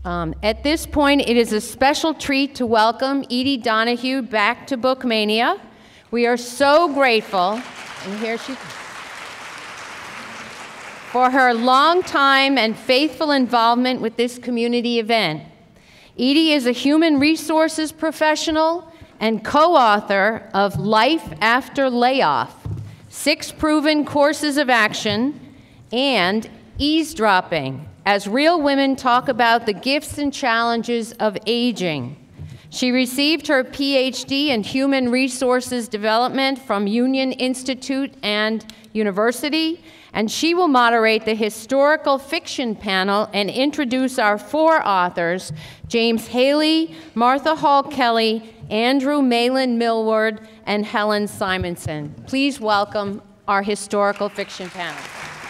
At this point, it is a special treat to welcome Edie Donahue back to Bookmania. We are so grateful, and here she for her long time and faithful involvement with this community event. Edie is a human resources professional and co-author of Life After Layoff, 6 Proven Courses of Action, and Eavesdropping, as real women talk about the gifts and challenges of aging. She received her PhD in Human Resources Development from Union Institute and University, and she will moderate the historical fiction panel and introduce our 4 authors, James Haley, Martha Hall Kelly, Andrew Malin Millward, and Helen Simonson. Please welcome our historical fiction panel.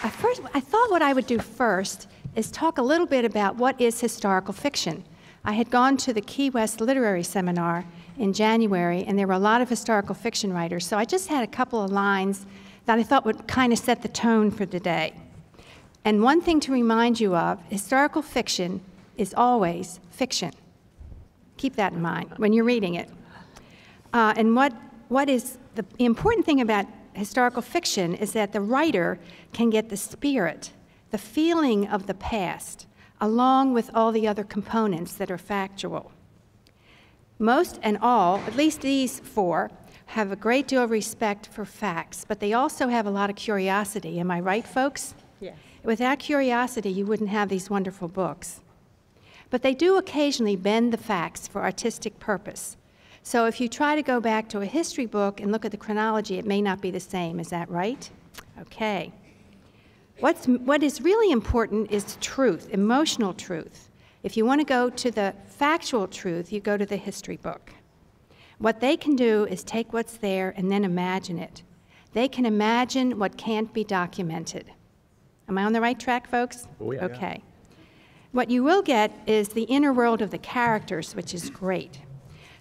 I thought what I would do first is talk a little bit about what is historical fiction. I had gone to the Key West Literary Seminar in January, and there were a lot of historical fiction writers, so I just had a couple of lines that I thought would kind of set the tone for today. And one thing to remind you of, historical fiction is always fiction. Keep that in mind when you're reading it. And what is the important thing about historical fiction is that the writer can get the spirit, the feeling of the past, along with all the other components that are factual. Most and all, at least these 4, have a great deal of respect for facts, but they also have a lot of curiosity. Am I right, folks? Yes. Without curiosity, you wouldn't have these wonderful books. But they do occasionally bend the facts for artistic purpose. So if you try to go back to a history book and look at the chronology, it may not be the same. Is that right? Okay. What is really important is truth, emotional truth. If you want to go to the factual truth, you go to the history book. What they can do is take what's there and then imagine it. They can imagine what can't be documented. Am I on the right track, folks? Oh, yeah. Okay. What you will get is the inner world of the characters, which is great.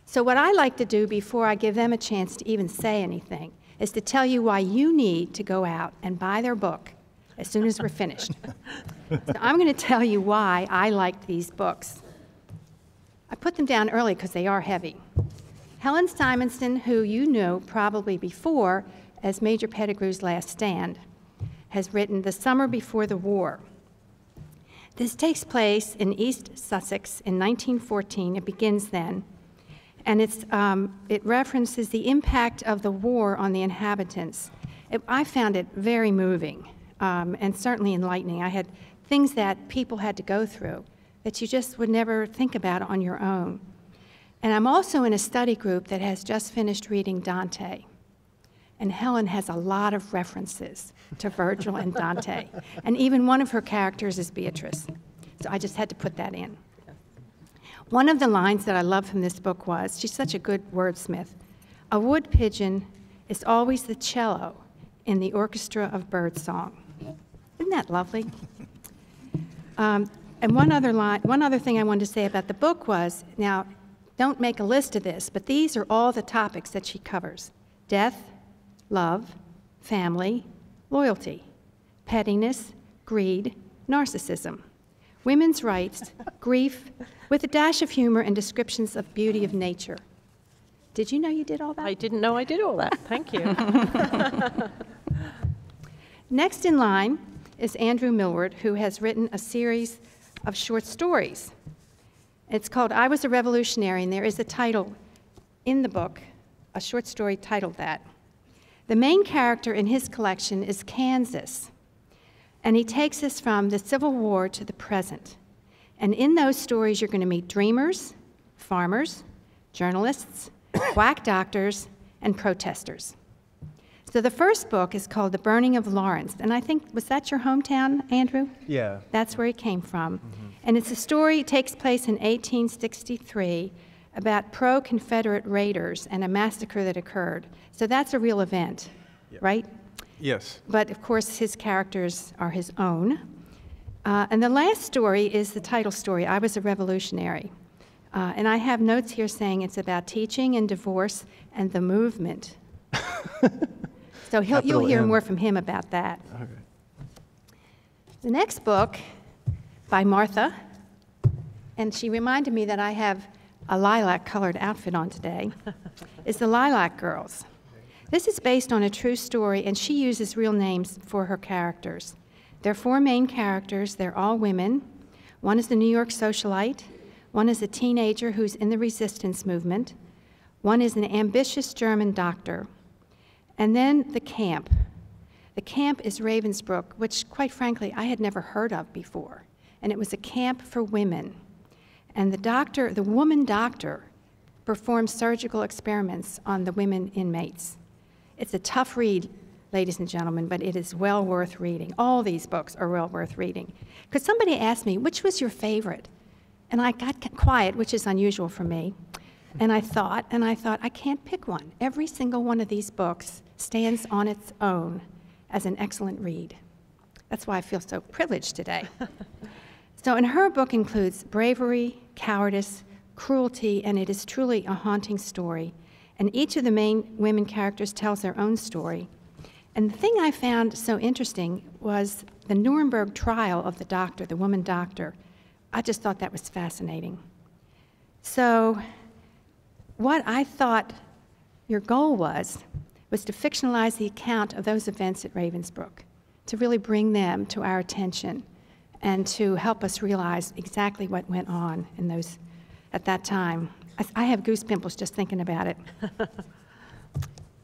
So what I like to do before I give them a chance to even say anything is to tell you why you need to go out and buy their book as soon as we're finished. So I'm going to tell you why I liked these books. I put them down early because they are heavy. Helen Simonson, who you knew probably before as Major Pettigrew's Last Stand, has written The Summer Before the War. This takes place in East Sussex in 1914. It begins then. And it references the impact of the war on the inhabitants. I found it very moving. And certainly enlightening. I had things that people had to go through that you just would never think about on your own. And I'm also in a study group that has just finished reading Dante. And Helen has a lot of references to Virgil and Dante. And even one of her characters is Beatrice. So I just had to put that in. One of the lines that I love from this book was, she's such a good wordsmith, "A wood pigeon is always the cello in the orchestra of birdsong." Isn't that lovely? And one other thing I wanted to say about the book was, now, don't make a list of this, but these are all the topics that she covers: death, love, family, loyalty, pettiness, greed, narcissism, women's rights, grief, with a dash of humor and descriptions of beauty of nature. Did you know you did all that? I didn't know I did all that. Thank you. Next in line is Andrew Millward, who has written a series of short stories. It's called I Was a Revolutionary, and there is a title in the book, a short story titled that. The main character in his collection is Kansas, and he takes us from the Civil War to the present. And in those stories, you're going to meet dreamers, farmers, journalists, quack doctors, and protesters. So the first book is called The Burning of Lawrence, and I think, was that your hometown, Andrew? Yeah. That's where he came from. And it's a story, it takes place in 1863, about pro-Confederate raiders and a massacre that occurred. So that's a real event, right? Yes. But of course, his characters are his own. And the last story is the title story, I Was a Revolutionary. And I have notes here saying it's about teaching and divorce and the movement. So you'll hear more from him about that. Okay. The next book by Martha and she reminded me that I have a lilac-colored outfit on today, is The Lilac Girls. This is based on a true story, and she uses real names for her characters. There are 4 main characters. They're all women. One is the New York socialite. One is a teenager who's in the resistance movement. One is an ambitious German doctor. And then the camp. The camp is Ravensbrück, which, quite frankly, I had never heard of before. And it was a camp for women. And the woman doctor, performed surgical experiments on the women inmates. It's a tough read, ladies and gentlemen, but it is well worth reading. All these books are well worth reading. Because somebody asked me, which was your favorite? And I got quiet, which is unusual for me. And I thought, I can't pick one. Every single one of these books stands on its own as an excellent read. That's why I feel so privileged today. So, and her book includes bravery, cowardice, cruelty, and it is truly a haunting story. And each of the main women characters tells their own story. And the thing I found so interesting was the Nuremberg trial of the doctor, the woman doctor. I just thought that was fascinating. So what I thought your goal was to fictionalize the account of those events at Ravensbrück, to really bring them to our attention and to help us realize exactly what went on in those, at that time. I have goose pimples just thinking about it.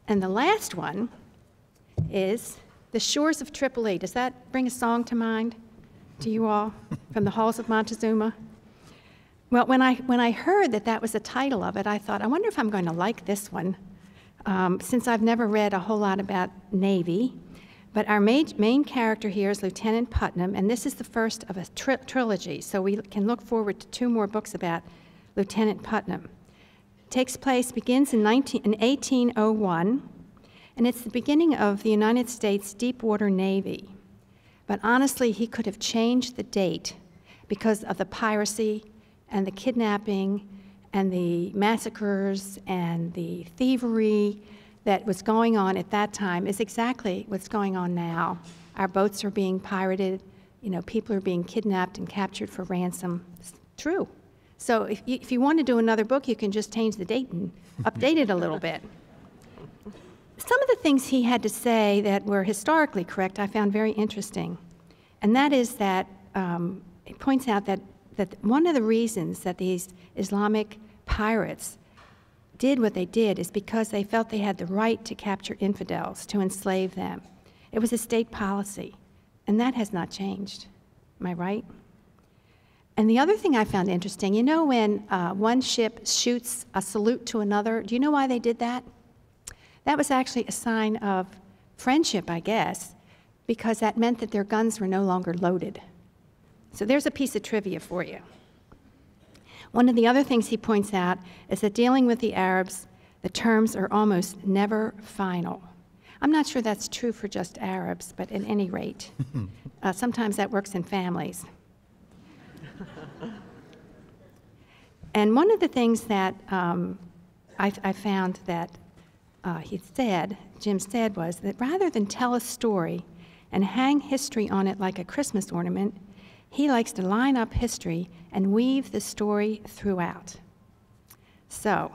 And the last one is The Shores of Tripoli. Does that bring a song to mind to you all from the halls of Montezuma? Well, when I heard that that was the title of it, I thought, I wonder if I'm going to like this one, since I've never read a whole lot about Navy. But our main character here is Lieutenant Putnam, and this is the first of a trilogy, so we can look forward to 2 more books about Lieutenant Putnam. Begins in 1801, and it's the beginning of the United States Deepwater Navy. But honestly, he could have changed the date because of the piracy and the kidnapping and the massacres and the thievery that was going on at that time is exactly what's going on now. Our boats are being pirated, people are being kidnapped and captured for ransom. It's true. So if you want to do another book, you can just change the date and update it a little bit. Some of the things he had to say that were historically correct I found very interesting. And that is that it points out that one of the reasons that these Islamic pirates did what they did is because they felt they had the right to capture infidels, to enslave them. It was a state policy, and that has not changed. Am I right? And the other thing I found interesting, when one ship shoots a salute to another, do you know why they did that? That was actually a sign of friendship, I guess, because that meant that their guns were no longer loaded. So there's a piece of trivia for you. One of the other things he points out is that dealing with the Arabs, the terms are almost never final. I'm not sure that's true for just Arabs, but at any rate, sometimes that works in families. And one of the things that I found that Jim said, was that rather than tell a story and hang history on it like a Christmas ornament, he likes to line up history and weave the story throughout. So,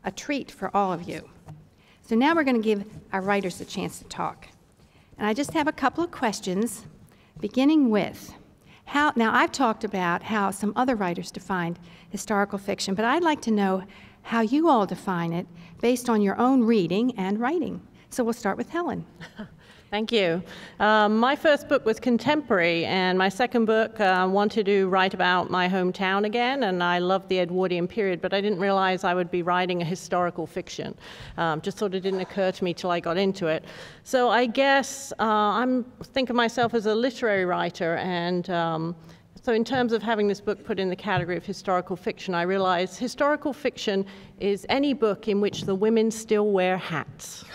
a treat for all of you. So now we're going to give our writers a chance to talk. And I just have a couple of questions, beginning with now I've talked about how some other writers defined historical fiction, but I'd like to know how you all define it based on your own reading and writing. So we'll start with Helen. Thank you. My first book was contemporary, and my second book wanted to write about my hometown again, and I loved the Edwardian period, but I didn't realize I would be writing a historical fiction. Just sort of didn't occur to me till I got into it. So I guess I think of myself as a literary writer, and so in terms of having this book put in the category of historical fiction, I realized historical fiction is any book in which the women still wear hats.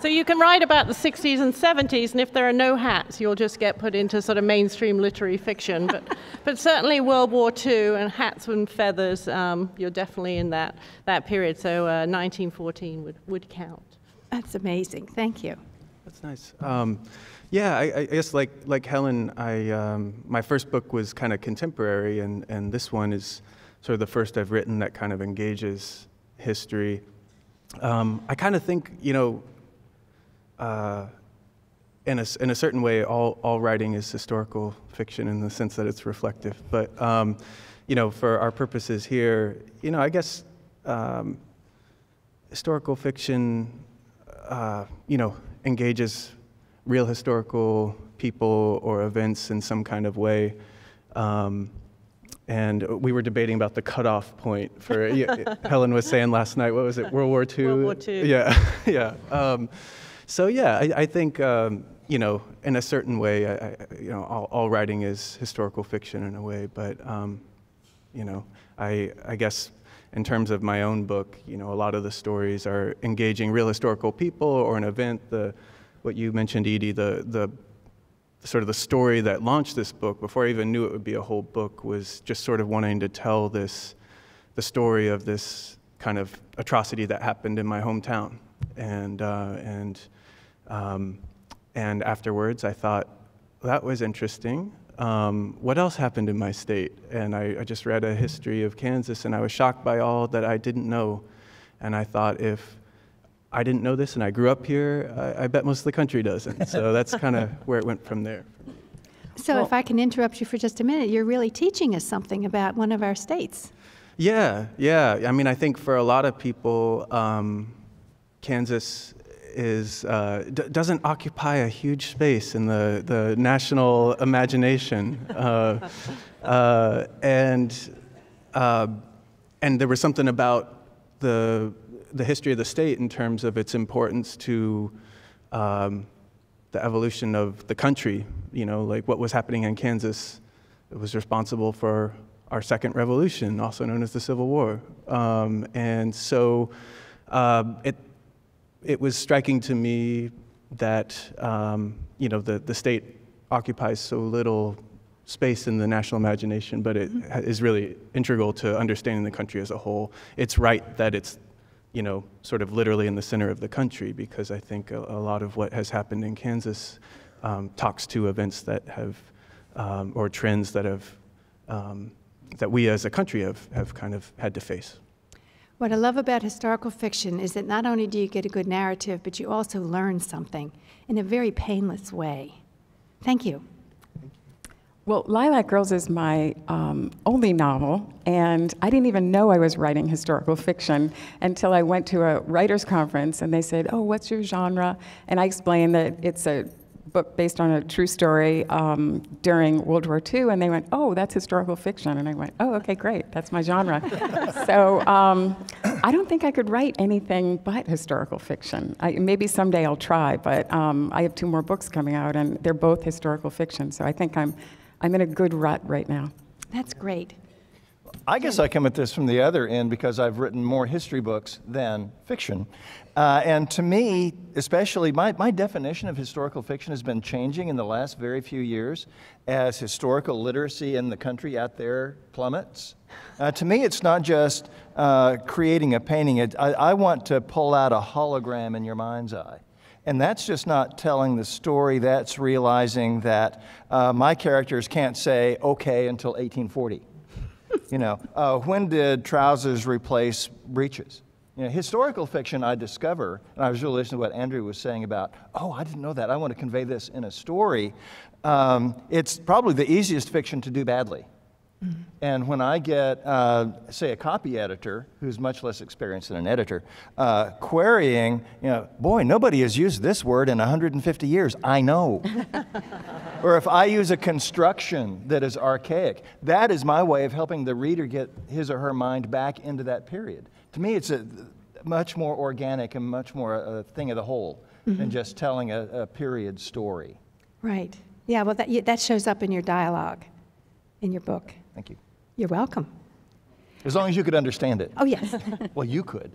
So you can write about the 60s and 70s, and if there are no hats, you'll just get put into sort of mainstream literary fiction. But certainly World War II and hats and feathers, you're definitely in that period. So 1914 would count. That's amazing. Thank you. That's nice. Yeah, I guess like Helen, my first book was kind of contemporary, and this one is sort of the first I've written that kind of engages history. I kind of think, in a certain way, all writing is historical fiction in the sense that it's reflective. But for our purposes here, I guess historical fiction, engages real historical people or events in some kind of way. And we were debating about the cutoff point for, Helen was saying last night, what was it, World War II? World War II. Yeah, yeah. I think, in a certain way, all writing is historical fiction in a way, but, I guess in terms of my own book, a lot of the stories are engaging real historical people or an event. What you mentioned, Edie, the sort of the story that launched this book, before I even knew it would be a whole book, was just sort of wanting to tell the story of this kind of atrocity that happened in my hometown. And afterwards, I thought, that was interesting. What else happened in my state? And I just read a history of Kansas, and I was shocked by all that I didn't know. And I thought, if I didn't know this and I grew up here, I bet most of the country doesn't. So that's kind of where it went from there. So if I can interrupt you for just a minute, you're really teaching us something about one of our states. Yeah. I mean, I think for a lot of people, Kansas doesn't occupy a huge space in the national imagination, and there was something about the history of the state in terms of its importance to the evolution of the country. Like what was happening in Kansas, it was responsible for our second revolution, also known as the Civil War, and so it was striking to me that the state occupies so little space in the national imagination, but it is really integral to understanding the country as a whole. It's right that it's sort of literally in the center of the country, because I think a lot of what has happened in Kansas talks to events that have or trends that have that we as a country have kind of had to face. What I love about historical fiction is that not only do you get a good narrative, but you also learn something in a very painless way. Thank you. Well, Lilac Girls is my only novel, and I didn't even know I was writing historical fiction until I went to a writer's conference, and they said, "Oh, what's your genre?" And I explained that it's a book based on a true story during World War II, and they went, "Oh, that's historical fiction." And I went, "Oh, okay, great, that's my genre." So I don't think I could write anything but historical fiction. Maybe someday I'll try, but I have 2 more books coming out, and they're both historical fiction, so I think I'm in a good rut right now. That's great. I guess I come at this from the other end because I've written more history books than fiction. And to me, especially, my definition of historical fiction has been changing in the last very few years as historical literacy in the country out there plummets. To me, it's not just creating a painting. I want to pull out a hologram in your mind's eye. And that's just not telling the story. That's realizing that my characters can't say, okay, until 1840. When did trousers replace breeches? Historical fiction I discover, and I was really listening to what Andrew was saying about, oh, I didn't know that. I want to convey this in a story. It's probably the easiest fiction to do badly. Mm-hmm. And when I get, say, a copy editor who's much less experienced than an editor, querying, boy, nobody has used this word in 150 years. I know. Or if I use a construction that is archaic, that is my way of helping the reader get his or her mind back into that period. To me, it's a much more organic and much more a thing of the whole than just telling a period story. Right. Yeah, well, that shows up in your dialogue, in your book. Thank you. You're welcome. As long as you could understand it. Oh, yes. Well, you could.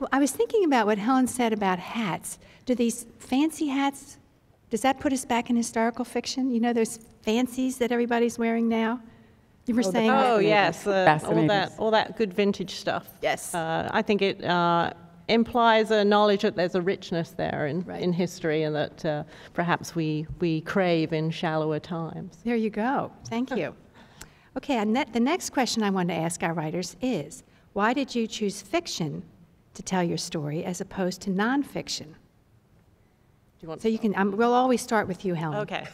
Well, I was thinking about what Helen said about hats. Do these fancy hats, does that put us back in historical fiction? Those fancies that everybody's wearing now? You were saying Oh, yes, all Fascinating. that good vintage stuff. Yes. I think it implies a knowledge that there's a richness there in history, and that perhaps we crave in shallower times. There you go. Thank you. Okay, and the next question I want to ask our writers is, why did you choose fiction to tell your story as opposed to nonfiction? So you can, we'll always start with you, Helen. Okay.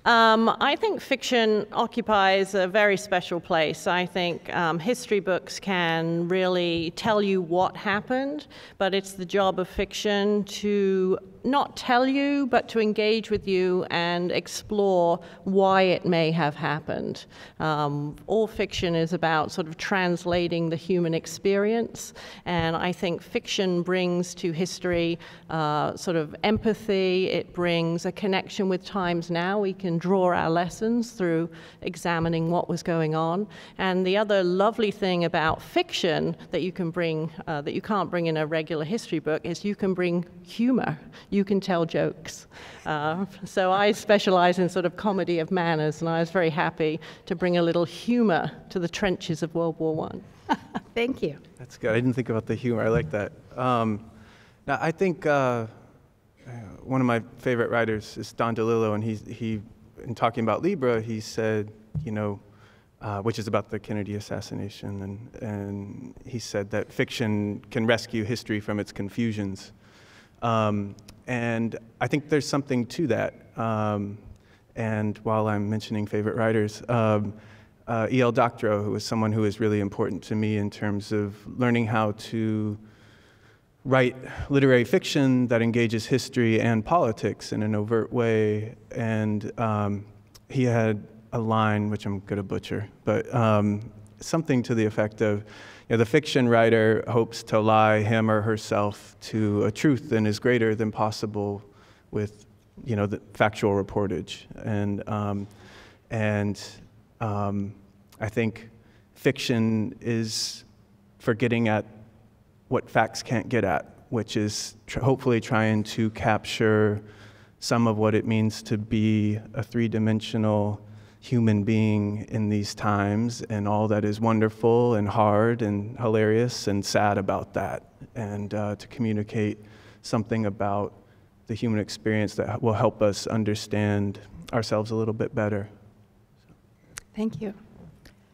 I think fiction occupies a very special place. I think history books can really tell you what happened, but it's the job of fiction to not tell you, but to engage with you and explore why it may have happened. All fiction is about sort of translating the human experience, and I think fiction brings to history sort of empathy. It brings a connection with times now. We can draw our lessons through examining what was going on. And the other lovely thing about fiction that you can bring, that you can't bring in a regular history book, is you can bring humor. You can tell jokes. So I specialize in sort of comedy of manners, and I was very happy to bring a little humor to the trenches of World War I. Thank you. That's good. I didn't think about the humor. I like that. Now, I think one of my favorite writers is Don DeLillo, and he in talking about Libra, he said, you know, which is about the Kennedy assassination, and he said that fiction can rescue history from its confusions. And I think there's something to that. And while I'm mentioning favorite writers, E.L. Doctorow, who is someone who is really important to me in terms of learning how to write literary fiction that engages history and politics in an overt way. And he had a line, which I'm going to butcher, but something to the effect of, you know, the fiction writer hopes to lie him or herself to a truth that is greater than possible with, you know, the factual reportage. And I think fiction is for getting at what facts can't get at, which is hopefully trying to capture some of what it means to be a three-dimensional human being in these times, and all that is wonderful and hard and hilarious and sad about that, and to communicate something about the human experience that will help us understand ourselves a little bit better. Thank you.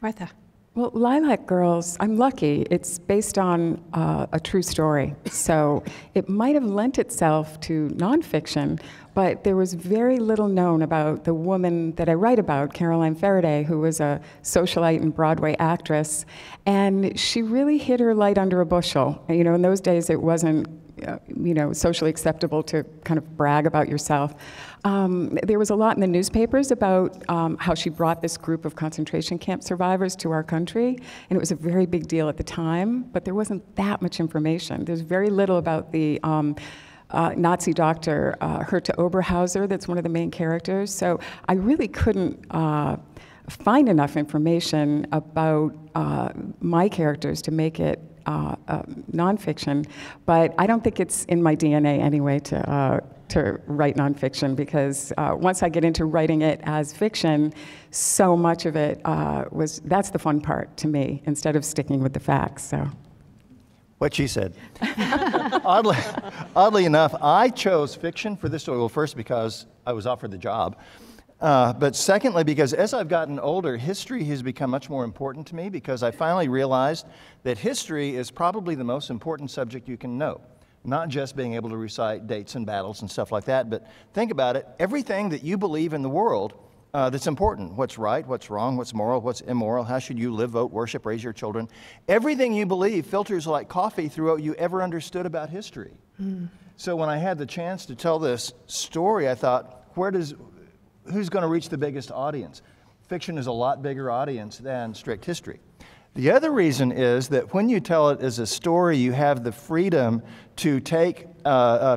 Martha. Well, Lilac Girls, I'm lucky. It's based on a true story. So it might have lent itself to nonfiction, but there was very little known about the woman that I write about, Caroline Faraday, who was a socialite and Broadway actress. And she really hid her light under a bushel. You know, in those days, it wasn't you know, socially acceptable to kind of brag about yourself. There was a lot in the newspapers about how she brought this group of concentration camp survivors to our country, and it was a very big deal at the time, but there wasn't that much information. There's very little about the Nazi doctor, Herta Oberhauser, that's one of the main characters. So I really couldn't find enough information about my characters to make it nonfiction, but I don't think it's in my DNA anyway to write nonfiction, because once I get into writing it as fiction, so much of it that's the fun part to me, instead of sticking with the facts. So. What she said. Oddly enough, I chose fiction for this story. Well, first because I was offered the job. But secondly, because as I've gotten older, history has become much more important to me, because I finally realized that history is probably the most important subject you can know. Not just being able to recite dates and battles and stuff like that, but think about it, everything that you believe in the world that's important. What's right, what's wrong, what's moral, what's immoral, how should you live, vote, worship, raise your children. Everything you believe filters like coffee through what you ever understood about history. So when I had the chance to tell this story, I thought, who's going to reach the biggest audience? Fiction is a lot bigger audience than strict history. The other reason is that when you tell it as a story, you have the freedom to take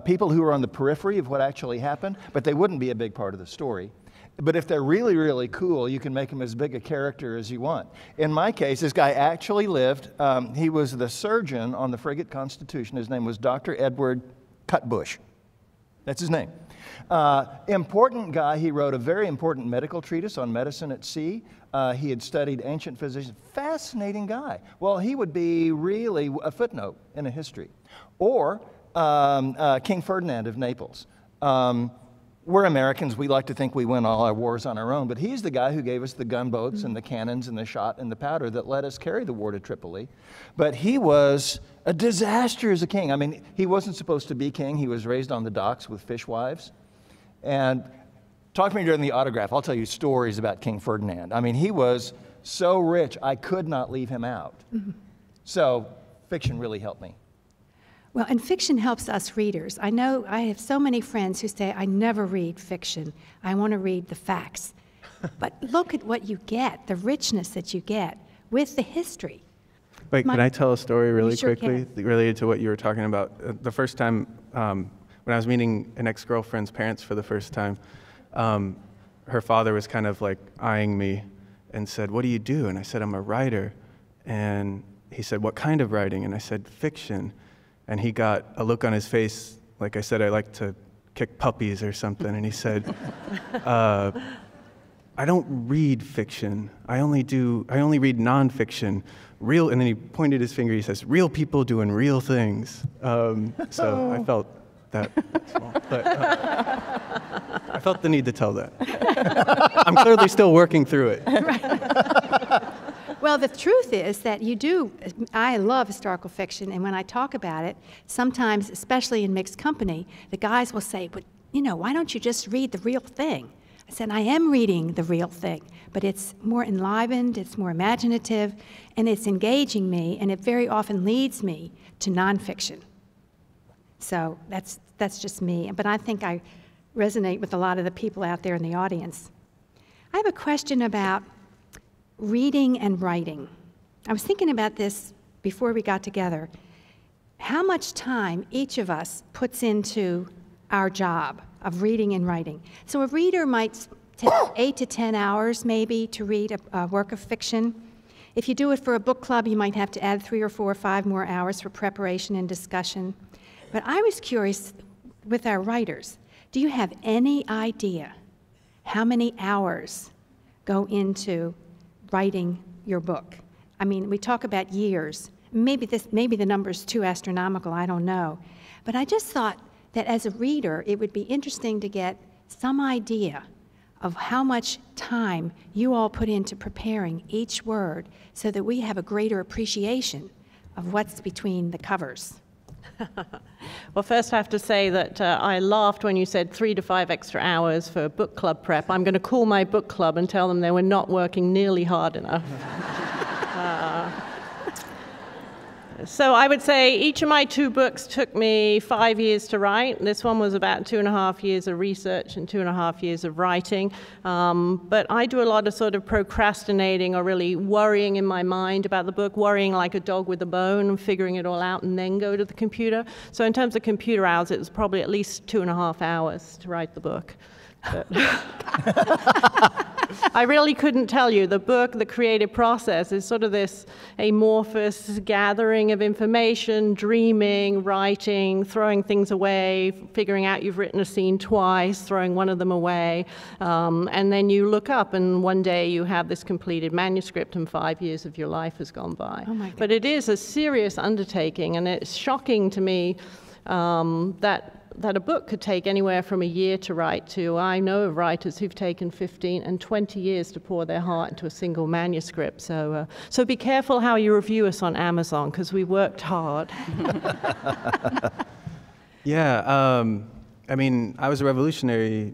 people who are on the periphery of what actually happened, but they wouldn't be a big part of the story. But if they're really, really cool, you can make them as big a character as you want. In my case, this guy actually lived. He was the surgeon on the frigate Constitution. His name was Dr. Edward Cutbush. That's his name. Important guy. He wrote a very important medical treatise on medicine at sea. He had studied ancient physicians. Fascinating guy. Well, he would be really a footnote in a history. Or King Ferdinand of Naples. We're Americans. We like to think we win all our wars on our own, but he's the guy who gave us the gunboats and the cannons and the shot and the powder that let us carry the war to Tripoli. But he was a disaster as a king. I mean, he wasn't supposed to be king. He was raised on the docks with fishwives. And talk to me during the autograph. I'll tell you stories about King Ferdinand. I mean, he was so rich, I could not leave him out. So fiction really helped me. Well, and fiction helps us readers. I know I have so many friends who say, I never read fiction. I want to read the facts. But look at what you get, the richness that you get with the history. Wait, can I tell a story really sure quickly related to what you were talking about? The first time, when I was meeting an ex-girlfriend's parents for the first time, her father was kind of like eyeing me and said, "What do you do?" And I said, "I'm a writer." And he said, "What kind of writing?" And I said, "Fiction." And he got a look on his face, like I said, I like to kick puppies or something. And he said, "I don't read fiction. I only read nonfiction. Real." And then he pointed his finger. He says, "Real people doing real things." So I felt that small, but I felt the need to tell that. I'm clearly still working through it. Right. Well, the truth is that I love historical fiction, and when I talk about it, sometimes, especially in mixed company, the guys will say, "But, why don't you just read the real thing?" I said, I am reading the real thing, but it's more enlivened, it's more imaginative, and it's engaging me, and it very often leads me to nonfiction. So that's just me, but I think I resonate with a lot of the people out there in the audience. I have a question about reading and writing. I was thinking about this before we got together. How much time each of us puts into our job of reading and writing. So a reader might take 8 to 10 hours maybe to read a work of fiction. If you do it for a book club, you might have to add 3 or 4 or 5 more hours for preparation and discussion. But I was curious with our writers, do you have any idea how many hours go into writing your book? I mean, we talk about years. Maybe the number's too astronomical, I don't know. But I just thought that as a reader, it would be interesting to get some idea of how much time you all put into preparing each word so that we have a greater appreciation of what's between the covers. Well, first I have to say that I laughed when you said 3 to 5 extra hours for book club prep. I'm going to call my book club and tell them they were not working nearly hard enough. So I would say each of my 2 books took me 5 years to write. This one was about 2.5 years of research and 2.5 years of writing. But I do a lot of sort of procrastinating or really worrying in my mind about the book, worrying like a dog with a bone and figuring it all out and then go to the computer. So in terms of computer hours, it was probably at least 2.5 hours to write the book. But I really couldn't tell you. The book, the creative process, is sort of this amorphous gathering of information, dreaming, writing, throwing things away, figuring out you've written a scene twice, throwing one of them away, and then you look up and one day you have this completed manuscript and 5 years of your life has gone by. Oh my God. But it is a serious undertaking, and it's shocking to me that a book could take anywhere from a year to write to. I know of writers who've taken 15 and 20 years to pour their heart into a single manuscript. So be careful how you review us on Amazon, because we worked hard. Yeah, I mean, I was a revolutionary.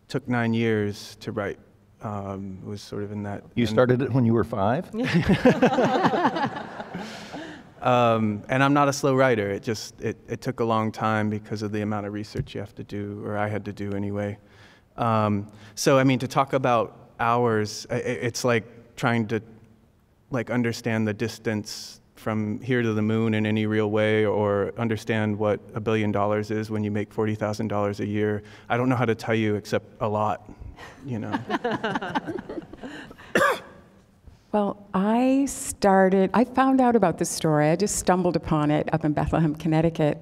Took 9 years to write. It was sort of in that. You started it when you were 5? And I'm not a slow writer. It took a long time because of the amount of research you have to do, or I had to do anyway. So I mean, to talk about hours, it's like trying to understand the distance from here to the moon in any real way, or understand what $1 billion is when you make $40,000 a year. I don't know how to tell you except a lot, Well, I found out about this story. I just stumbled upon it up in Bethlehem, Connecticut.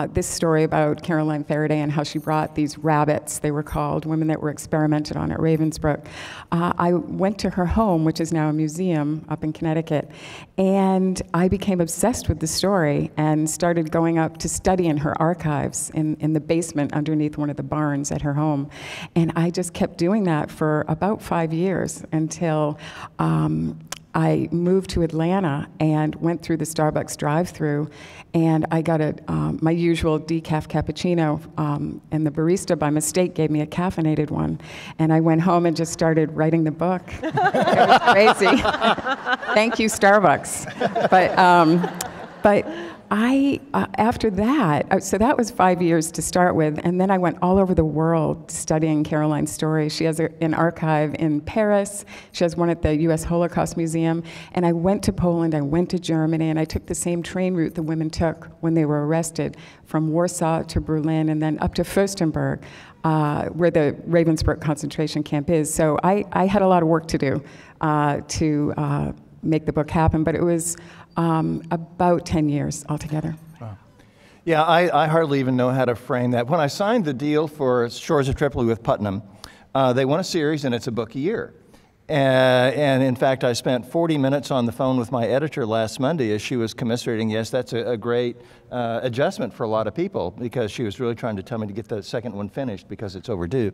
This story about Caroline Faraday and how she brought these rabbits, they were called, women that were experimented on at Ravensbrück. I went to her home, which is now a museum up in Connecticut, and I became obsessed with the story and started going up to study in her archives in the basement underneath one of the barns at her home. And I just kept doing that for about 5 years until I moved to Atlanta and went through the Starbucks drive-thru, and I got my usual decaf cappuccino, and the barista by mistake gave me a caffeinated one, and I went home and just started writing the book. It was crazy. Thank you, Starbucks. But after that, so that was 5 years to start with, and then I went all over the world studying Caroline's story. She has an archive in Paris, she has one at the U.S. Holocaust Museum, and I went to Poland, I went to Germany, and I took the same train route the women took when they were arrested, from Warsaw to Berlin, and then up to Fürstenberg, where the Ravensbrück concentration camp is. So I had a lot of work to do to make the book happen, but it was about 10 years altogether. Wow. Yeah, I hardly even know how to frame that. When I signed the deal for Shores of Tripoli with Putnam, they want a series and it's a book a year. And in fact, I spent 40 minutes on the phone with my editor last Monday as she was commiserating, yes, that's a great adjustment for a lot of people, because she was really trying to tell me to get the second one finished because it's overdue.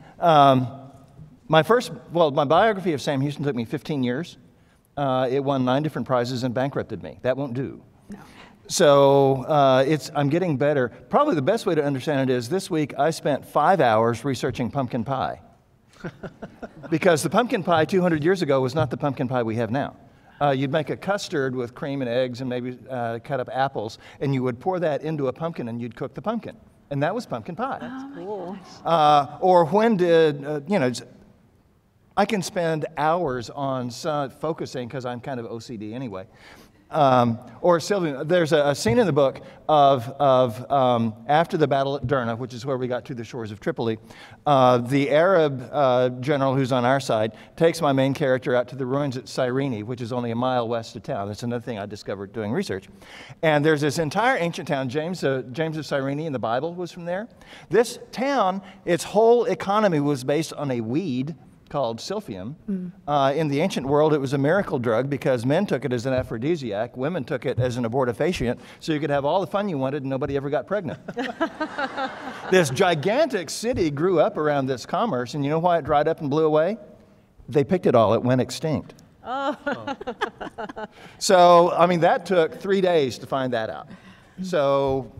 My biography of Sam Houston took me 15 years. It won 9 different prizes and bankrupted me. That won't do. No. So I'm getting better. Probably the best way to understand it is this week I spent 5 hours researching pumpkin pie. Because the pumpkin pie 200 years ago was not the pumpkin pie we have now. You'd make a custard with cream and eggs and maybe cut up apples, and you would pour that into a pumpkin and you'd cook the pumpkin. And that was pumpkin pie. That's cool. Or when did, I can spend hours on focusing because I'm kind of OCD anyway. Or Sylvian, there's a scene in the book of after the battle at Derna, which is where we got to the shores of Tripoli. The Arab general who's on our side takes my main character out to the ruins at Cyrene, which is only a mile west of town. That's another thing I discovered doing research. And there's this entire ancient town, James of Cyrene in the Bible was from there. This town, its whole economy was based on a weed called silphium. In the ancient world, it was a miracle drug because men took it as an aphrodisiac, women took it as an abortifacient, so you could have all the fun you wanted and nobody ever got pregnant. This gigantic city grew up around this commerce, and you know why it dried up and blew away? They picked it all, it went extinct. Oh. So, I mean, that took 3 days to find that out. So,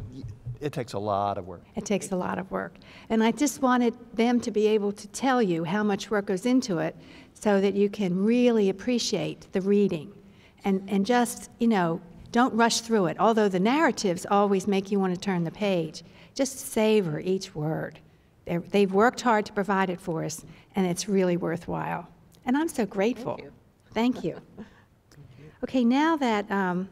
it takes a lot of work. It takes a lot of work. And I just wanted them to be able to tell you how much work goes into it so that you can really appreciate the reading. And just, don't rush through it. Although the narratives always make you want to turn the page, just savor each word. They've worked hard to provide it for us, and it's really worthwhile. And I'm so grateful. Thank you. Okay, now that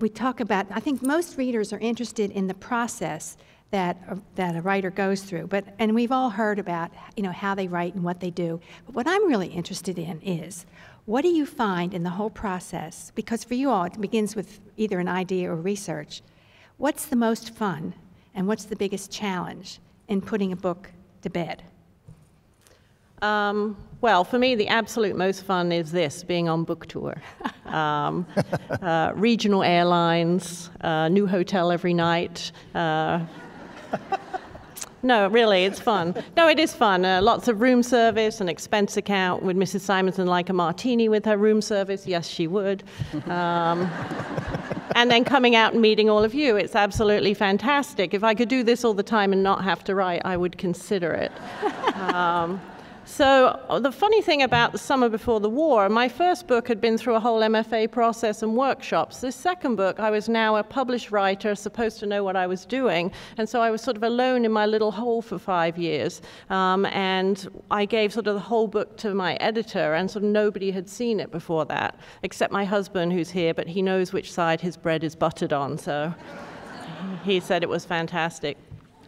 we talk about, I think most readers are interested in the process that a writer goes through, and we've all heard about how they write and what they do. But what I'm really interested in is, what do you find in the whole process? Because for you all, it begins with either an idea or research. What's the most fun, and what's the biggest challenge in putting a book to bed? Well, for me, the absolute most fun is being on book tour. Regional airlines, new hotel every night. No, really, it's fun. No, it is fun. Lots of room service, an expense account. Would Mrs. Simonson like a martini with her room service? Yes, she would. And then coming out and meeting all of you. It's absolutely fantastic. If I could do this all the time and not have to write, I would consider it. So the funny thing about the summer before the war, my first book had been through a whole MFA process and workshops. This second book, I was now a published writer, supposed to know what I was doing, and so I was sort of alone in my little hole for 5 years. And I gave sort of the whole book to my editor, and sort of nobody had seen it before that, except my husband who's here, but he knows which side his bread is buttered on, so he said it was fantastic.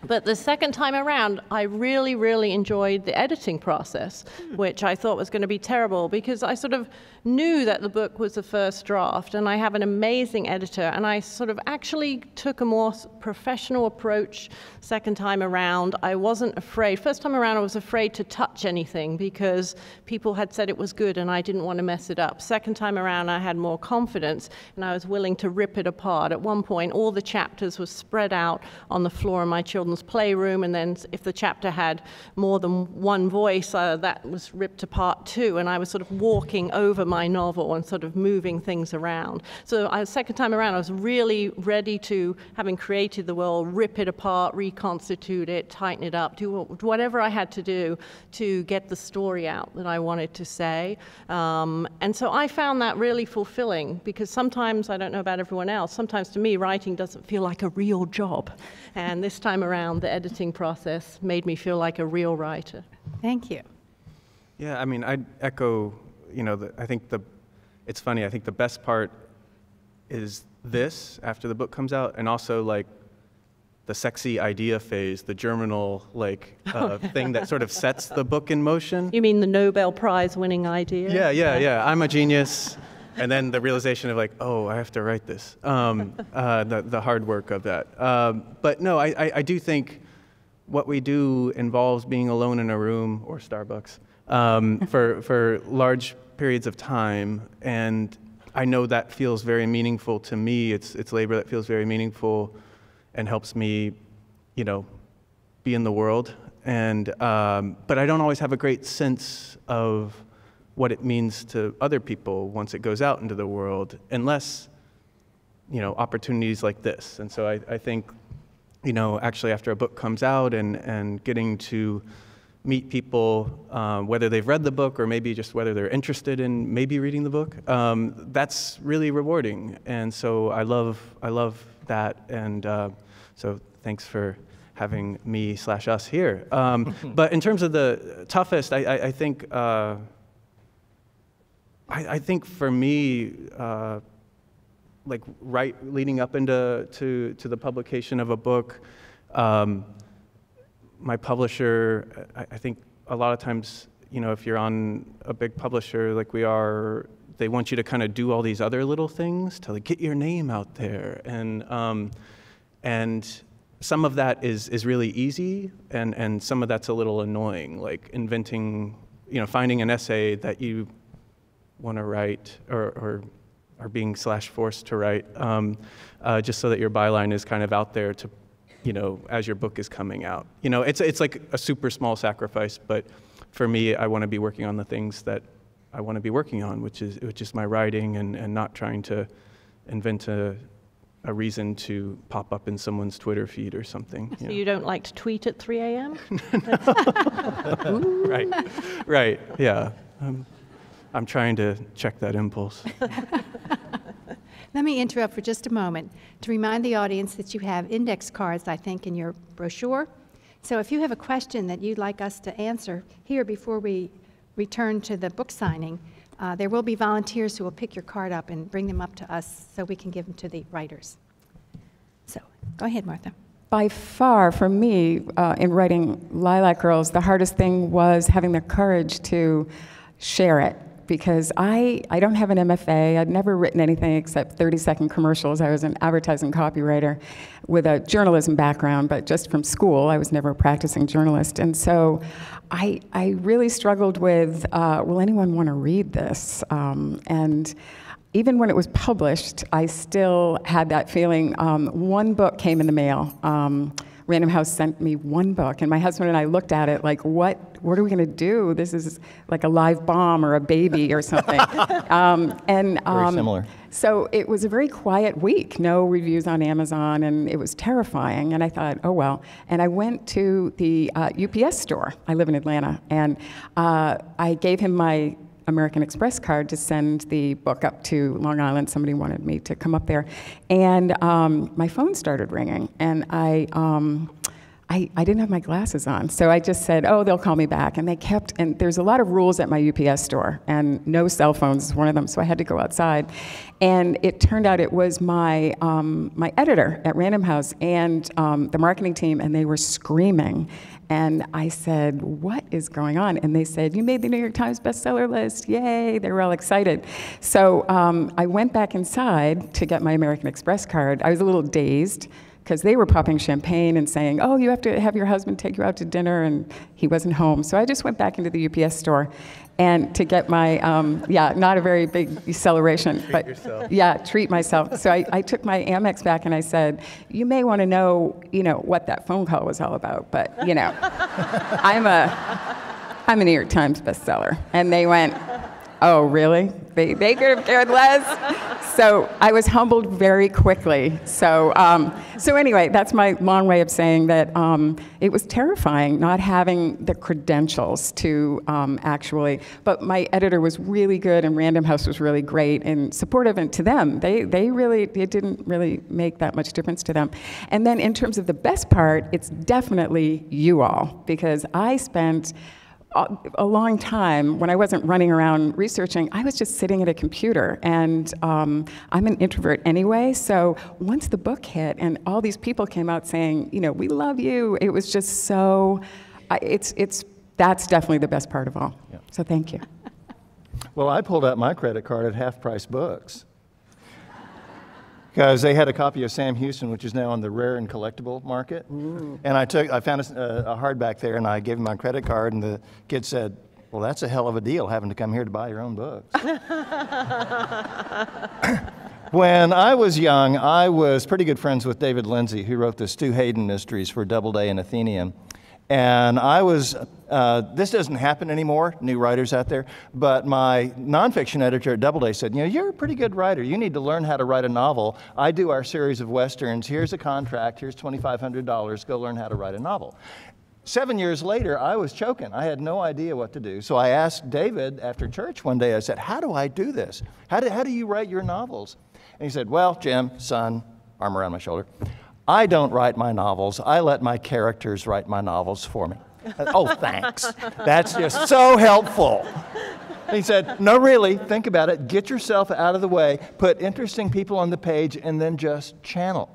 But the second time around, I really, really enjoyed the editing process, which I thought was going to be terrible because I sort of knew that the book was the first draft, and I have an amazing editor, and I sort of actually took a more professional approach second time around. I wasn't afraid. First time around, I was afraid to touch anything because people had said it was good, and I didn't want to mess it up. Second time around, I had more confidence, and I was willing to rip it apart. At one point, all the chapters were spread out on the floor in my children's playroom, and then if the chapter had more than one voice, that was ripped apart too, and I was sort of walking over my novel and sort of moving things around. So second time around, I was really ready to, having created the world, rip it apart, reconstitute it, tighten it up, do whatever I had to do to get the story out that I wanted to say. And so I found that really fulfilling, because sometimes, I don't know about everyone else, sometimes to me writing doesn't feel like a real job. And this time around, the editing process made me feel like a real writer. Thank you. Yeah, I mean, I'd echo, I think it's funny, I think the best part is this, after the book comes out, and also like the sexy idea phase, the germinal thing that sort of sets the book in motion. You mean the Nobel Prize winning idea? Yeah, I'm a genius. And then the realization of oh, I have to write this, the hard work of that. But no, I do think what we do involves being alone in a room or Starbucks for large periods of time, and I know that feels very meaningful to me. It's labor that feels very meaningful and helps me, be in the world. And but I don't always have a great sense of what it means to other people once it goes out into the world, unless, opportunities like this. And so I think, actually after a book comes out and getting to meet people, whether they've read the book or maybe just whether they're interested in maybe reading the book, that's really rewarding. And so I love that. And so thanks for having me/us here. But in terms of the toughest, I think, I think for me, leading up into the publication of a book, my publisher, I think a lot of times, if you're on a big publisher like we are, they want you to kind of do all these other little things to get your name out there, and some of that is really easy, and some of that's a little annoying, like inventing, finding an essay that you want to write or are being /forced to write, just so that your byline is kind of out there to, as your book is coming out. It's like a super small sacrifice, but for me, I want to be working on the things that I want to be working on, which is my writing and not trying to invent a reason to pop up in someone's Twitter feed or something. So you don't like to tweet at 3 a.m.? Right, yeah. I'm trying to check that impulse. Let me interrupt for just a moment to remind the audience that you have index cards, I think, in your brochure. So if you have a question that you'd like us to answer here before we return to the book signing, there will be volunteers who will pick your card up and bring them up to us so we can give them to the writers. So go ahead, Martha. By far, for me, in writing Lilac Girls, the hardest thing was having the courage to share it. Because I don't have an MFA. I'd never written anything except 30-second commercials. I was an advertising copywriter with a journalism background, but just from school. I was never a practicing journalist. And so I really struggled with, will anyone want to read this? And even when it was published, I still had that feeling. One book came in the mail. Random House sent me one book, and my husband and I looked at it like, what are we going to do? This is like a live bomb or a baby or something. Very similar. So it was a very quiet week, no reviews on Amazon, and it was terrifying. And I thought, oh, well. And I went to the UPS store. I live in Atlanta. And I gave him my American Express card to send the book up to Long Island. Somebody wanted me to come up there. And my phone started ringing. And I didn't have my glasses on, so I just said, oh, they'll call me back. And they kept, and there's a lot of rules at my UPS store, and no cell phones is one of them, so I had to go outside. And it turned out it was my, my editor at Random House and the marketing team, and they were screaming. And I said, what is going on? And they said, you made the New York Times bestseller list, yay, they were all excited. So I went back inside to get my American Express card. I was a little dazed, because they were popping champagne and saying, oh, you have to have your husband take you out to dinner, and he wasn't home. So I just went back into the UPS store and to get my, yeah, not a very big celebration, but yeah, treat myself. So I took my Amex back and I said, you may want to know, what that phone call was all about, but, I'm a New York Times bestseller. And they went, oh, really? They could have cared less. So I was humbled very quickly. So anyway, that's my long way of saying that it was terrifying not having the credentials to actually, but my editor was really good and Random House was really great and supportive, and to them, it didn't really make that much difference to them. And then in terms of the best part, it's definitely you all, because I spent a long time, when I wasn't running around researching, I was just sitting at a computer, and I'm an introvert anyway, so once the book hit and all these people came out saying, we love you, it was just so, that's definitely the best part of all. Yeah. So thank you. Well, I pulled out my credit card at Half Price Books, because they had a copy of Sam Houston, which is now on the rare and collectible market. Ooh. And I found a hardback there, and I gave him my credit card, and the kid said, well, that's a hell of a deal, having to come here to buy your own books. When I was young, I was pretty good friends with David Lindsay, who wrote the Stu Hayden mysteries for Doubleday and Athenaeum. And I was, this doesn't happen anymore, new writers out there, but my nonfiction editor at Doubleday said, you're a pretty good writer. You need to learn how to write a novel. I do our series of Westerns. Here's a contract. Here's $2,500. Go learn how to write a novel. 7 years later, I was choking. I had no idea what to do. So I asked David after church one day, I said, how do I do this? How do you write your novels? And he said, well, Jim, son, arm around my shoulder, I don't write my novels. I let my characters write my novels for me. Oh, thanks. That's just so helpful. He said, no, really, think about it. Get yourself out of the way, put interesting people on the page, and then just channel.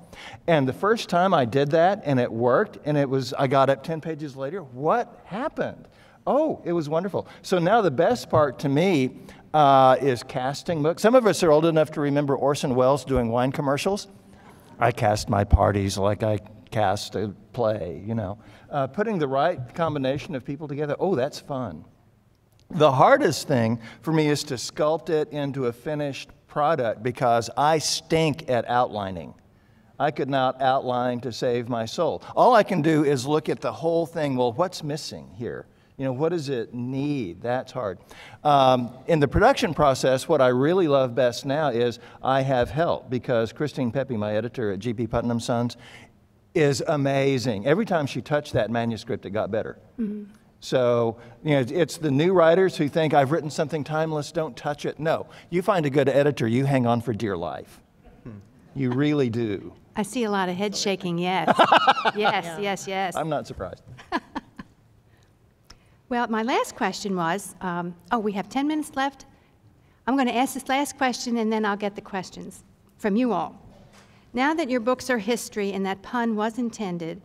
And the first time I did that, and it worked, and I got up 10 pages later, what happened? Oh, it was wonderful. So now the best part to me is casting books. Some of us are old enough to remember Orson Welles doing wine commercials. I cast my parties like I cast a play, Putting the right combination of people together, oh, that's fun. The hardest thing for me is to sculpt it into a finished product, because I stink at outlining. I could not outline to save my soul. All I can do is look at the whole thing. Well, what's missing here? What does it need? That's hard. In the production process, what I really love best now is I have help, because Christine Pepe, my editor at G.P. Putnam Sons, is amazing. Every time she touched that manuscript, it got better. Mm-hmm. So, it's the new writers who think, I've written something timeless, don't touch it. No, you find a good editor, you hang on for dear life. You really do. I see a lot of head shaking, yes. Yes. I'm not surprised. Well, my last question was, we have 10 minutes left. I'm going to ask this last question, and then I'll get the questions from you all. Now that your books are history and that pun was intended,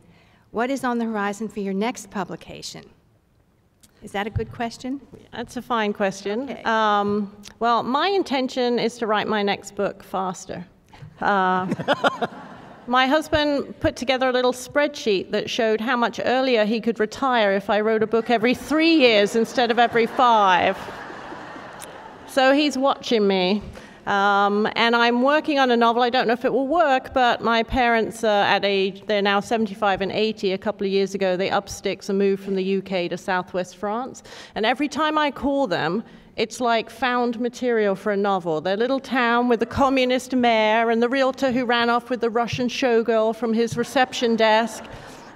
what is on the horizon for your next publication? Is that a good question? That's a fine question. Okay. Well, my intention is to write my next book faster. My husband put together a little spreadsheet that showed how much earlier he could retire if I wrote a book every 3 years instead of every 5. So he's watching me. And I'm working on a novel. I don't know if it will work, but my parents are they're now 75 and 80. A couple of years ago, they up sticks and moved from the UK to southwest France. And every time I call them, it's like found material for a novel. Their little town with the communist mayor and the realtor who ran off with the Russian showgirl from his reception desk,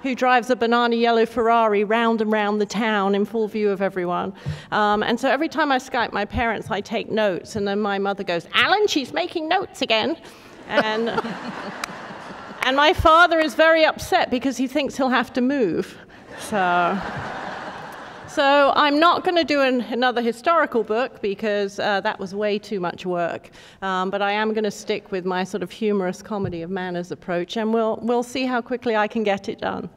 who drives a banana yellow Ferrari round and round the town in full view of everyone. And so every time I Skype my parents, I take notes, and then my mother goes, Alan, she's making notes again. And And my father is very upset because he thinks he'll have to move. So I'm not going to do another historical book because that was way too much work. But I am going to stick with my sort of humorous comedy of manners approach, and we'll see how quickly I can get it done.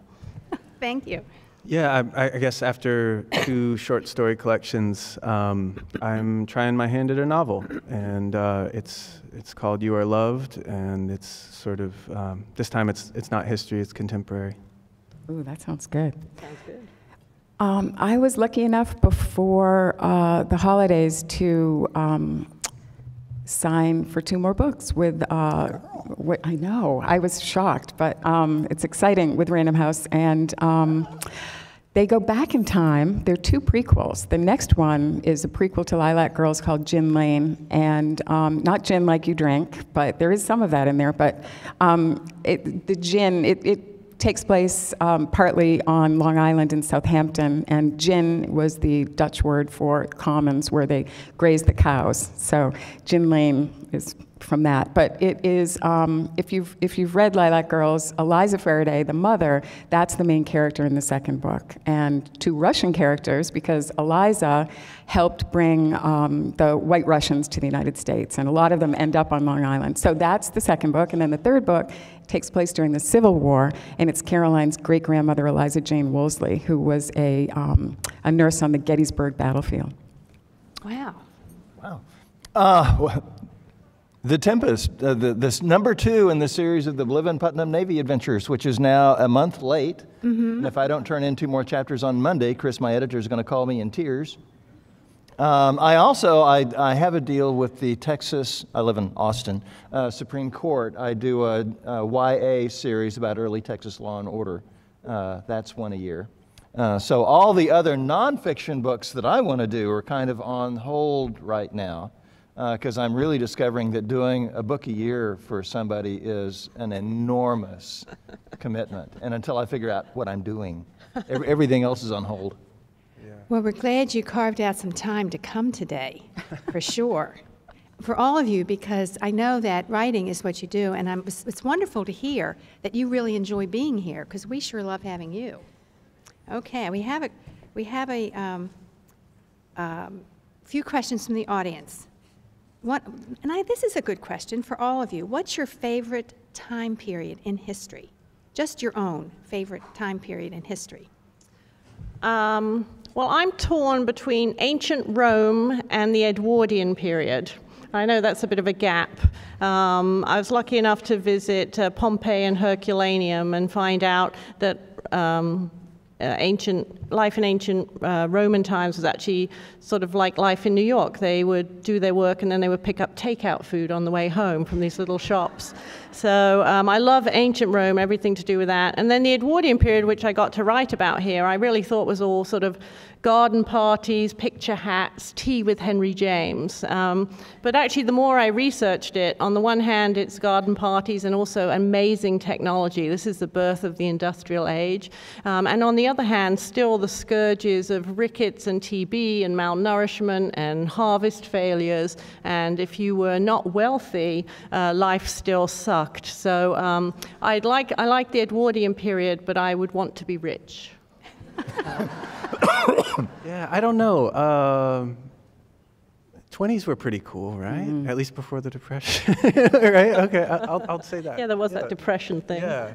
Thank you. Yeah, I guess after 2 short story collections, I'm trying my hand at a novel, and it's called You Are Loved, and it's sort of this time it's not history, it's contemporary. Ooh, that sounds good. Sounds good. I was lucky enough before the holidays to sign for 2 more books with, I know, I was shocked, but it's exciting with Random House. And they go back in time. They're 2 prequels. The next one is a prequel to Lilac Girls called Gin Lane. And not gin like you drink, but there is some of that in there. But the gin, it takes place partly on Long Island and Southampton, and gin was the Dutch word for commons where they graze the cows. So Gin Lane is from that. But it is, if you've read Lilac Girls, Eliza Faraday, the mother, that's the main character in the second book. And 2 Russian characters, because Eliza helped bring the white Russians to the United States, and a lot of them end up on Long Island. So that's the second book, and then the third book takes place during the Civil War, and it's Caroline's great-grandmother, Eliza Jane Woolsey, who was a nurse on the Gettysburg battlefield. Wow. Wow. The Tempest, this number 2 in the series of the Bliven Putnam Navy Adventures, which is now a month late. And if I don't turn in 2 more chapters on Monday, Chris, my editor, is going to call me in tears. I have a deal with the Texas, I live in Austin, Supreme Court. I do a YA series about early Texas law and order. That's 1 a year. So all the other nonfiction books that I want to do are kind of on hold right now, because I'm really discovering that doing a book a year for somebody is an enormous commitment. And until I figure out what I'm doing, everything else is on hold. Well, we're glad you carved out some time to come today, for sure. For all of you, because I know that writing is what you do, and it's wonderful to hear that you really enjoy being here, because we sure love having you. Okay, we have a few questions from the audience. This is a good question for all of you. What's your favorite time period in history? Just your own favorite time period in history. Well, I'm torn between ancient Rome and the Edwardian period. I know that's a bit of a gap. I was lucky enough to visit Pompeii and Herculaneum and find out that life in ancient Roman times was actually sort of like life in New York. They would do their work and then they would pick up takeout food on the way home from these little shops. So I love ancient Rome, everything to do with that. And then the Edwardian period, which I got to write about here, I really thought was all sort of garden parties, picture hats, tea with Henry James. But actually, the more I researched it, on the one hand, it's garden parties and also amazing technology. This is the birth of the industrial age. And on the other hand, still the scourges of rickets and TB and malnourishment and harvest failures. And if you were not wealthy, life still sucked. So I like the Edwardian period, but I would want to be rich. Yeah, I don't know. 20s were pretty cool, right? At least before the Depression, right? Okay, I'll say that. Yeah, there was that Depression thing. Yeah.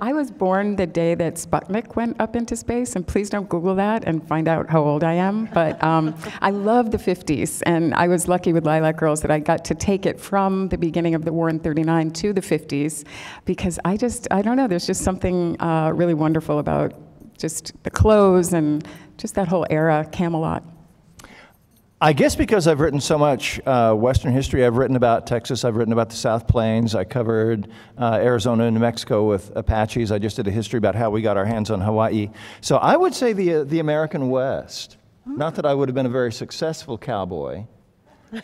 I was born the day that Sputnik went up into space, and please don't Google that and find out how old I am. But I love the 50s, and I was lucky with Lilac Girls that I got to take it from the beginning of the war in '39 to the 50s, because I don't know, there's just something really wonderful about just the clothes and just that whole era, Camelot. I guess because I've written so much Western history, I've written about Texas, I've written about the South Plains, I covered Arizona and New Mexico with Apaches, I just did a history about how we got our hands on Hawaii. So I would say the American West. Not that I would have been a very successful cowboy. You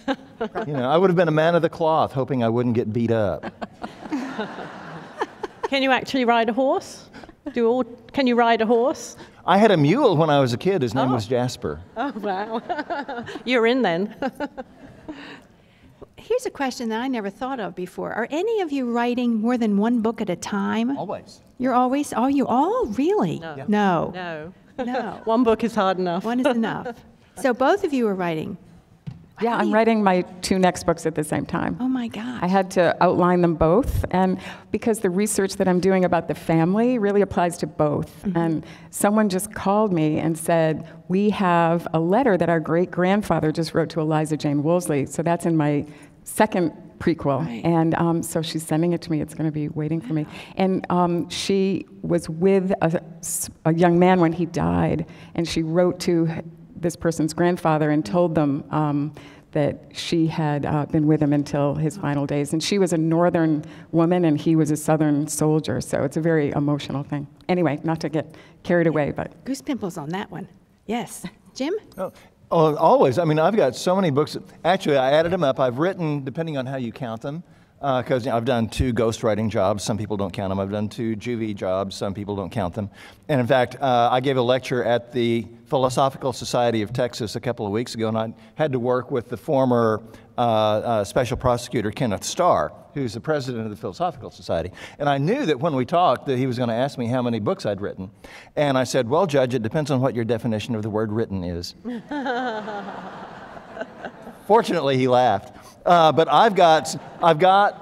know, I would have been a man of the cloth, hoping I wouldn't get beat up. Can you actually ride a horse? Can you ride a horse? I had a mule when I was a kid. His name was Jasper. Oh, wow. You're in then. here's a question that I never thought of before. Are any of you writing more than one book at a time? Always. You're always? Are you all? Really? No. Yeah. No. No. No. One book is hard enough. One is enough. So both of you are writing. Yeah, I'm writing my 2 next books at the same time. Oh my gosh. I had to outline them both, and because the research that I'm doing about the family really applies to both. And someone just called me and said, we have a letter that our great-grandfather just wrote to Eliza Jane Woolsey, so that's in my second prequel. Right. And so she's sending it to me. It's going to be waiting for me. And she was with a young man when he died, and she wrote to this person's grandfather and told them that she had been with him until his final days. And she was a northern woman and he was a southern soldier, so it's a very emotional thing. Anyway, not to get carried away, but... Goose pimples on that one. Yes. Jim? Oh, always. I mean, I've got so many books. Actually, I added them up. I've written, depending on how you count them, because I've done 2 ghostwriting jobs. Some people don't count them. I've done 2 juvie jobs. Some people don't count them. And in fact, I gave a lecture at the Philosophical Society of Texas a couple of weeks ago, and I had to work with the former special prosecutor, Kenneth Starr, who's the president of the Philosophical Society. And I knew that when we talked that he was going to ask me how many books I'd written. And I said, well, Judge, it depends on what your definition of the word written is. Fortunately, he laughed. But I've got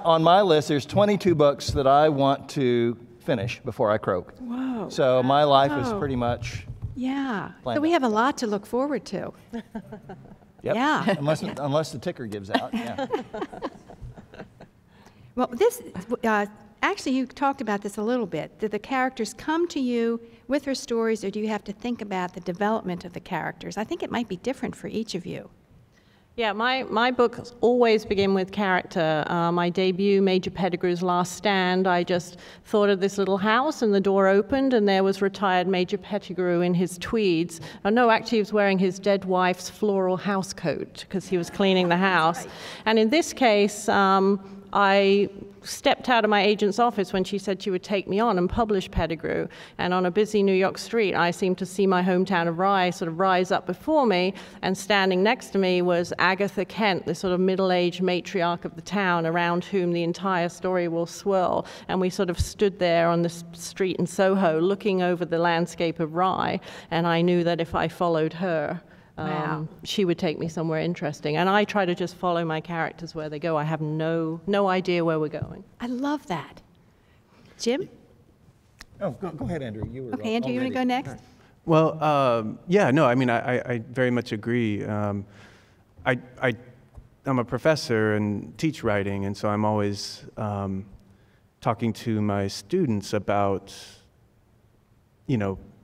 on my list, there's 22 books that I want to finish before I croak. Whoa. So my life is pretty much... Yeah. Planned So we out. have a lot to look forward to. Yep. Yeah. Unless the ticker gives out. Yeah. Well, this, actually, you talked about this a little bit. Do the characters come to you with their stories, or do you have to think about the development of the characters? I think it might be different for each of you. Yeah, my books always begin with character. My debut, Major Pettigrew's Last Stand, I just thought of this little house and the door opened and there was retired Major Pettigrew in his tweeds. Oh, no, actually he was wearing his dead wife's floral house coat because he was cleaning the house. And in this case, I stepped out of my agent's office when she said she would take me on and publish Pettigrew. And on a busy New York street, I seemed to see my hometown of Rye sort of rise up before me, and standing next to me was Agatha Kent, this sort of middle-aged matriarch of the town around whom the entire story will swirl. And we sort of stood there on the street in Soho looking over the landscape of Rye, and I knew that if I followed her, Wow. she would take me somewhere interesting. And I try to just follow my characters where they go. I have no idea where we're going. I love that. Jim? Oh, go ahead, Andrew. You were Okay, Andrew, you want to go next? Well, yeah, no, I mean, I very much agree. I'm a professor and teach writing, and so I'm always talking to my students about,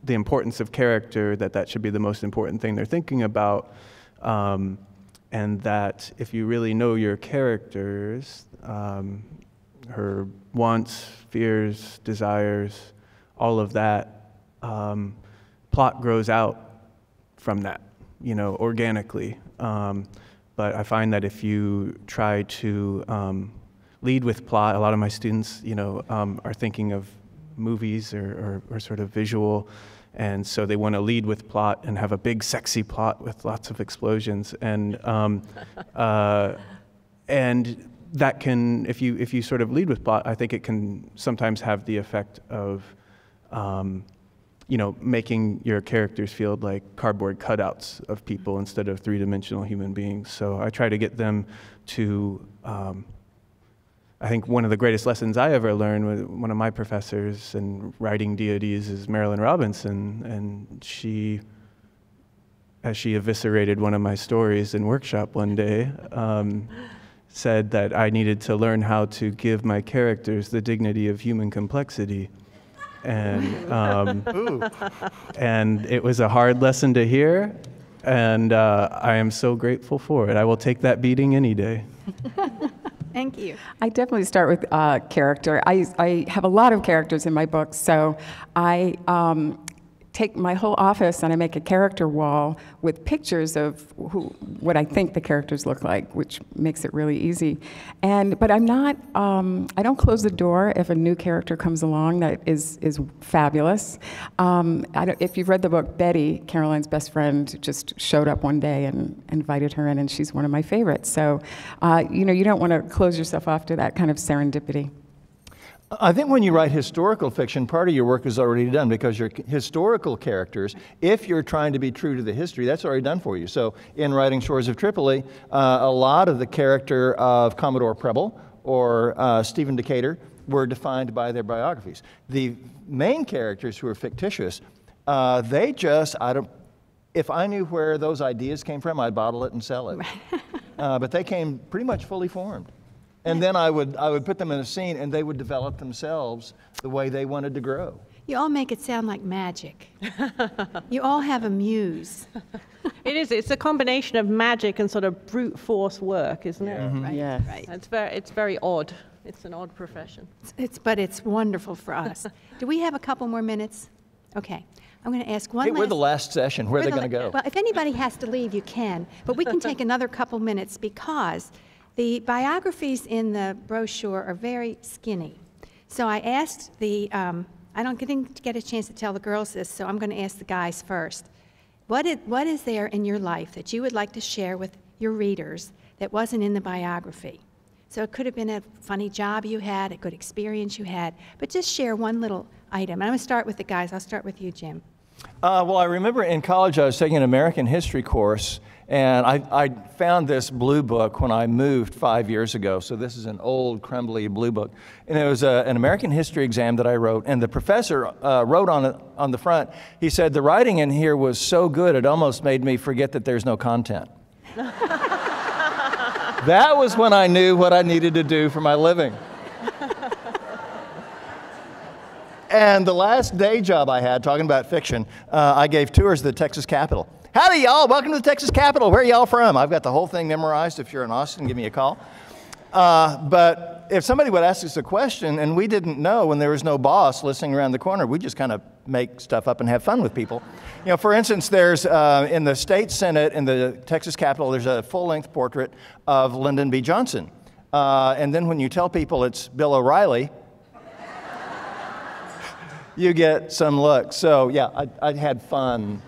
the importance of character, that should be the most important thing they're thinking about, and that if you really know your characters, her wants, fears, desires, all of that, plot grows out from that, organically. But I find that if you try to lead with plot, a lot of my students, are thinking of movies or sort of visual, and so they want to lead with plot and have a big sexy plot with lots of explosions, and that can, if you sort of lead with plot, I think it can sometimes have the effect of making your characters feel like cardboard cutouts of people instead of three-dimensional human beings. So I try to get them to I think one of the greatest lessons I ever learned with one of my professors in writing deities is Marilyn Robinson, and as she eviscerated one of my stories in workshop one day, said that I needed to learn how to give my characters the dignity of human complexity. And and it was a hard lesson to hear, and I am so grateful for it. I will take that beating any day. Thank you. I definitely start with character. I have a lot of characters in my books, so I take my whole office and I make a character wall with pictures of what I think the characters look like, which makes it really easy. But I'm not, I don't close the door if a new character comes along that is fabulous. If you've read the book, Betty, Caroline's best friend, just showed up one day and invited her in, and she's one of my favorites. So, you don't want to close yourself off to that kind of serendipity. I think when you write historical fiction, part of your work is already done, because your historical characters, if you're trying to be true to the history, that's already done for you. So in writing Shores of Tripoli, a lot of the character of Commodore Preble or Stephen Decatur were defined by their biographies. The main characters who are fictitious, if I knew where those ideas came from, I'd bottle it and sell it. But they came pretty much fully formed. And then I would put them in a scene, and they would develop themselves the way they wanted to grow. You all make it sound like magic. You all have a muse. It is. It's a combination of magic and sort of brute force work, isn't it? Right, Yes. right. It's very odd. It's an odd profession. But it's wonderful for us. Do we have a couple more minutes? Okay. I'm going to ask one Hey, last... we're the last session. Where are they going to go? Well, if anybody has to leave, you can. But we can take another couple minutes, because the biographies in the brochure are very skinny. So I asked I didn't get a chance to tell the girls this, so I'm going to ask the guys first. What is there in your life that you would like to share with your readers that wasn't in the biography? So it could have been a funny job you had, a good experience you had, but just share one little item. And I'm going to start with the guys. I'll start with you, Jim. Well, I remember in college I was taking an American history course, and I found this blue book when I moved 5 years ago. So this is an old, crumbly blue book. And it was an American history exam that I wrote, and the professor wrote on the front, he said, "The writing in here was so good it almost made me forget that there's no content." That was when I knew what I needed to do for my living. And the last day job I had, talking about fiction, I gave tours of the Texas Capitol. Howdy, y'all. Welcome to the Texas Capitol. Where are y'all from? I've got the whole thing memorized. If you're in Austin, give me a call. But if somebody would ask us a question and we didn't know, when there was no boss listening around the corner, we just kind of make stuff up and have fun with people. For instance, there's in the state senate in the Texas Capitol, there's a full-length portrait of Lyndon B. Johnson. And then when you tell people it's Bill O'Reilly, you get some looks. So yeah, I had fun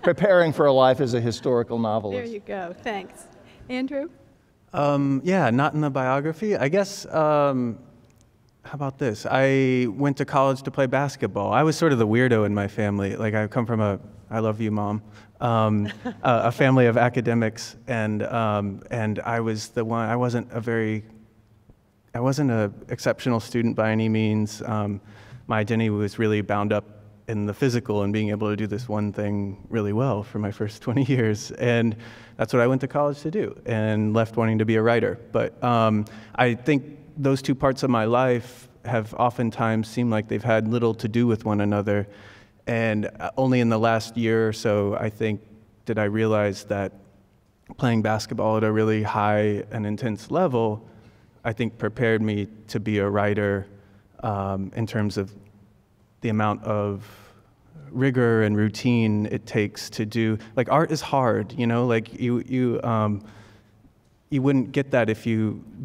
preparing for a life as a historical novelist. There you go. Thanks. Andrew? Yeah, not in the biography. I guess, how about this? I went to college to play basketball. I was sort of the weirdo in my family. Like, I come from I love you, Mom, a family of academics, and I was the one. I wasn't an exceptional student by any means. My identity was really bound up in the physical and being able to do this one thing really well for my first 20 years. And that's what I went to college to do, and left wanting to be a writer. But I think those two parts of my life have oftentimes seemed like they've had little to do with one another. And only in the last year or so, I think, did I realize that playing basketball at a really high and intense level, I think, prepared me to be a writer in terms of the amount of rigor and routine it takes to do. Like, art is hard, like you wouldn't get that if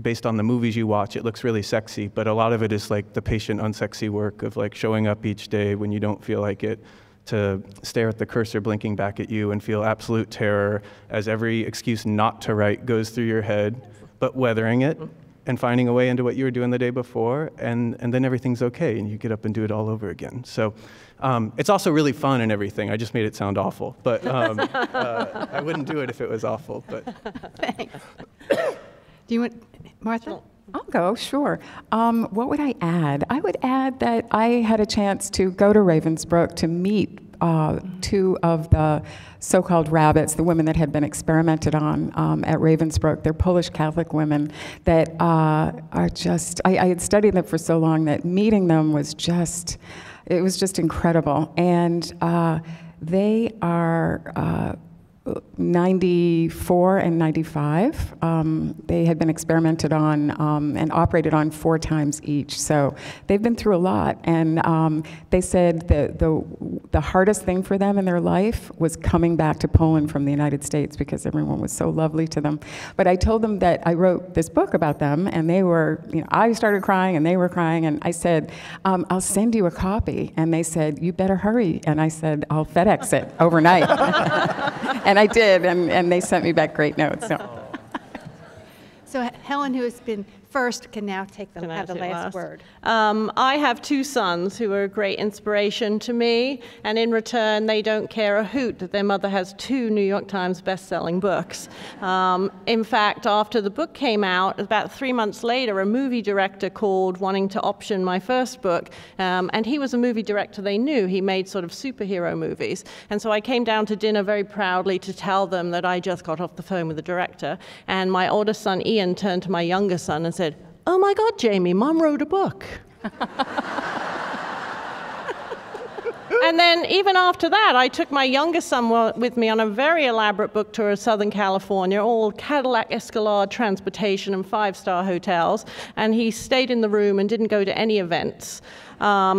based on the movies you watch, it looks really sexy, but a lot of it is like the patient, unsexy work of like showing up each day when you don't feel like it, to stare at the cursor blinking back at you and feel absolute terror as every excuse not to write goes through your head, but weathering it and finding a way into what you were doing the day before, and then everything's okay, and you get up and do it all over again. So it's also really fun and everything. I just made it sound awful, but I wouldn't do it if it was awful. But Thanks. Do you want, Martha? I'll go, sure. What would I add? I would add that I had a chance to go to Ravensbrück to meet two of the so-called rabbits, the women that had been experimented on at Ravensbrück. They're Polish Catholic women that are just, I had studied them for so long that meeting them was just, it was just incredible. And they are 94 and 95. They had been experimented on and operated on 4 times each. So they've been through a lot. And they said the hardest thing for them in their life was coming back to Poland from the United States because everyone was so lovely to them. But I told them that I wrote this book about them, and they were, I started crying and they were crying, and I said, I'll send you a copy. And they said, you better hurry. And I said, I'll FedEx it overnight. And I did, and they sent me back great notes. So Helen, who has been first, can now have the last word. I have 2 sons who are a great inspiration to me, and in return, they don't care a hoot that their mother has 2 New York Times best-selling books. In fact, after the book came out, about 3 months later, a movie director called wanting to option my first book, and he was a movie director they knew. He made sort of superhero movies. And so I came down to dinner very proudly to tell them that I just got off the phone with the director, and my oldest son, Ian, turned to my younger son and said, "Oh my God, Jamie, Mom wrote a book." And then even after that, I took my youngest son with me on a very elaborate book tour of Southern California, all Cadillac Escalade transportation and 5-star hotels, and he stayed in the room and didn't go to any events.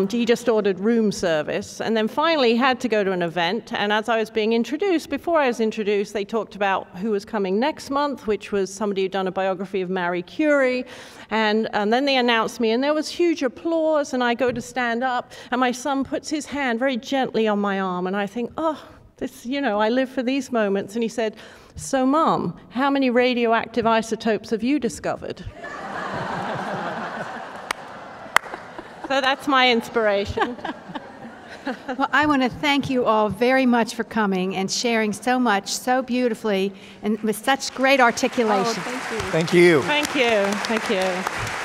He just ordered room service. And then finally he had to go to an event, and as I was being introduced, before I was introduced, they talked about who was coming next month, which was somebody who'd done a biography of Marie Curie, and then they announced me, and there was huge applause, and I go to stand up, and my son puts his hand very gently on my arm, and I think, oh, this, I live for these moments. And he said, "So, Mom, how many radioactive isotopes have you discovered?" So that's my inspiration. Well, I want to thank you all very much for coming and sharing so much, so beautifully, and with such great articulation. Thank you. Thank you. Thank you.